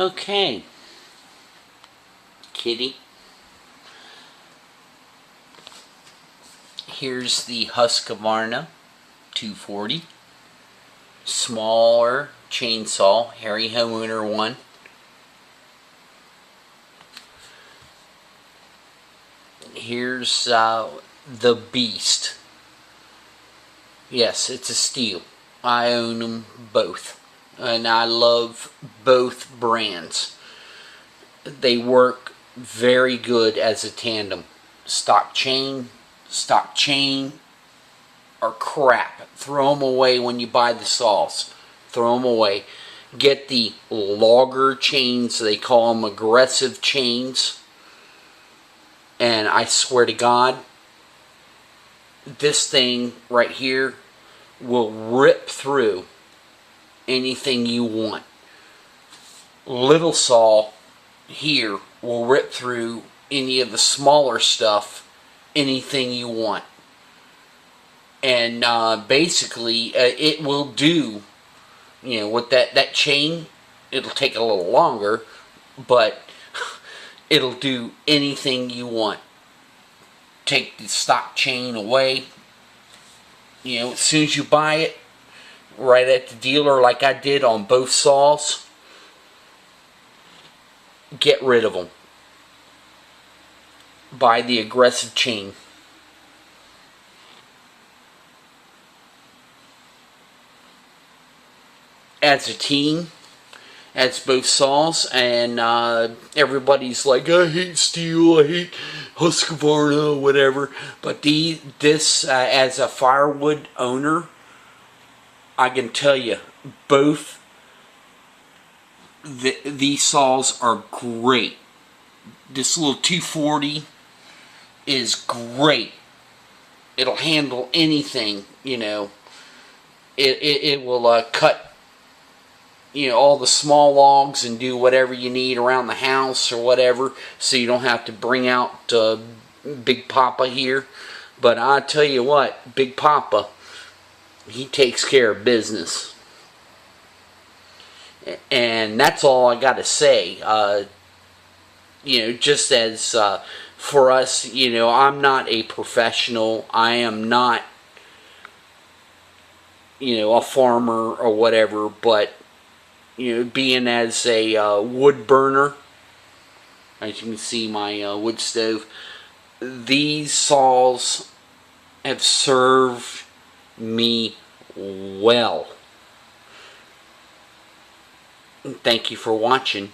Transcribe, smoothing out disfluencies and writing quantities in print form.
Okay, kitty. Here's the Husqvarna 240. Smaller chainsaw, Harry Homeowner one. Here's the Beast. Yes, it's a Stihl. I own them both, and I love both brands. They work very good as a tandem. Stock chain are crap. Throw them away when you buy the saws. Throw them away. Get the logger chains. They call them aggressive chains. And I swear to God, this thing right here will rip through anything you want. Little saw here will rip through any of the smaller stuff, anything you want. And basically it will do, with that chain, it'll take a little longer, but it'll do anything you want. Take the stock chain away, as soon as you buy it, right at the dealer, like I did on both saws, get rid of them. Buy the aggressive chain. As a team, as both saws, and everybody's like, I hate Stihl, I hate Husqvarna, whatever. But this, as a firewood owner, I can tell you, both these saws are great. This little 240 is great. It'll handle anything, It will cut all the small logs and do whatever you need around the house or whatever, so you don't have to bring out Big Papa here. But I tell you what, Big Papa, he takes care of business. And that's all I got to say. Just as for us, I'm not a professional. I am not, a farmer or whatever, but being as a wood burner, as you can see my wood stove, these saws have served me well. Thank you for watching.